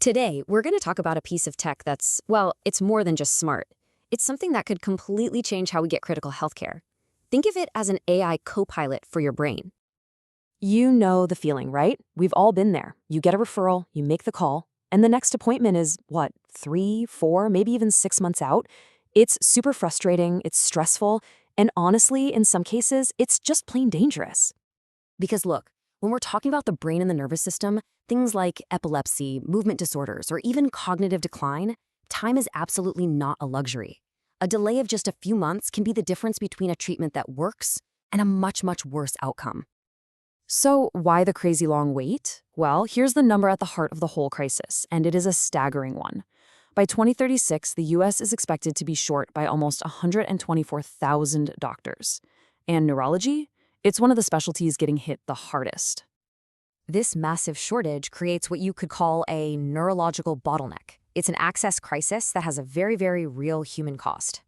Today, we're going to talk about a piece of tech that's, well, it's more than just smart. It's something that could completely change how we get critical healthcare. Think of it as an AI co-pilot for your brain. You know the feeling, right? We've all been there. You get a referral, you make the call, and the next appointment is, what, 3, 4, maybe even 6 months out? It's super frustrating, it's stressful, and honestly, in some cases, it's just plain dangerous. Because look, when we're talking about the brain and the nervous system, things like epilepsy, movement disorders, or even cognitive decline, time is absolutely not a luxury. A delay of just a few months can be the difference between a treatment that works and a much, much worse outcome. So why the crazy long wait? Well, here's the number at the heart of the whole crisis, and it is a staggering one. By 2036, the US is expected to be short by almost 124,000 doctors. And neurology? It's one of the specialties getting hit the hardest. This massive shortage creates what you could call a neurological bottleneck. It's an access crisis that has a very, very real human cost.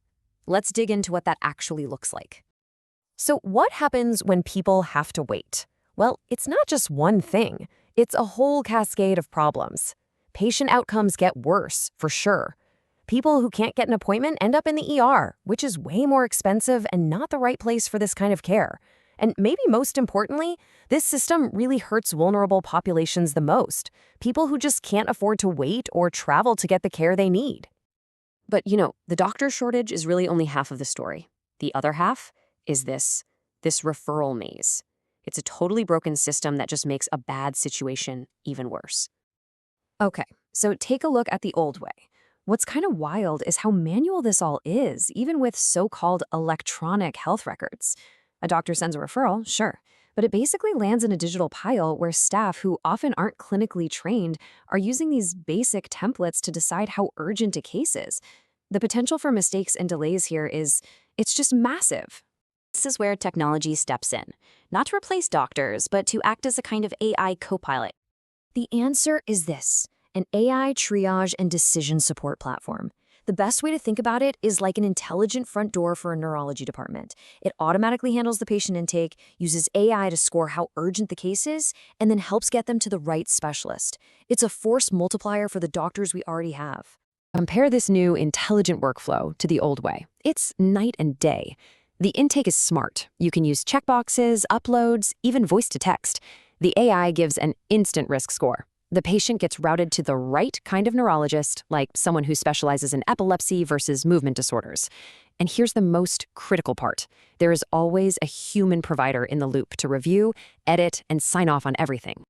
Let's dig into what that actually looks like. So what happens when people have to wait? Well, it's not just one thing. It's a whole cascade of problems. Patient outcomes get worse, for sure. People who can't get an appointment end up in the ER, which is way more expensive and not the right place for this kind of care. And maybe most importantly, this system really hurts vulnerable populations the most, people who just can't afford to wait or travel to get the care they need. But, the doctor shortage is really only half of the story. The other half is this referral maze. It's a totally broken system that just makes a bad situation even worse. Okay, so take a look at the old way. What's kind of wild is how manual this all is, even with so-called electronic health records. A doctor sends a referral, sure, but it basically lands in a digital pile where staff who often aren't clinically trained are using these basic templates to decide how urgent a case is. The potential for mistakes and delays here it's just massive. This is where technology steps in, not to replace doctors, but to act as a kind of AI co-pilot. The answer is this: an AI triage and decision support platform. The best way to think about it is like an intelligent front door for a neurology department. It automatically handles the patient intake, uses AI to score how urgent the case is, and then helps get them to the right specialist. It's a force multiplier for the doctors we already have. Compare this new intelligent workflow to the old way. It's night and day. The intake is smart. You can use checkboxes, uploads, even voice to text. The AI gives an instant risk score. The patient gets routed to the right kind of neurologist, like someone who specializes in epilepsy versus movement disorders. And here's the most critical part. There is always a human provider in the loop to review, edit, and sign off on everything.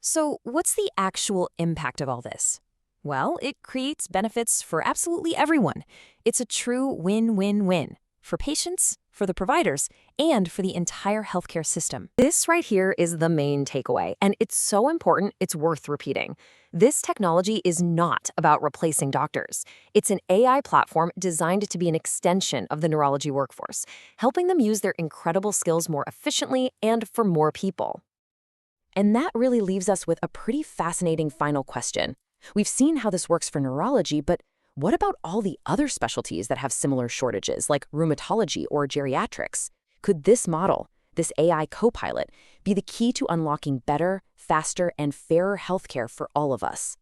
So what's the actual impact of all this? Well, it creates benefits for absolutely everyone. It's a true win-win-win for patients, for the providers, and for the entire healthcare system. This right here is the main takeaway, and it's so important it's worth repeating. This technology is not about replacing doctors. It's an AI platform designed to be an extension of the neurology workforce, helping them use their incredible skills more efficiently and for more people. And that really leaves us with a pretty fascinating final question. We've seen how this works for neurology, but what about all the other specialties that have similar shortages, like rheumatology or geriatrics? Could this model, this AI co-pilot, be the key to unlocking better, faster, and fairer healthcare for all of us?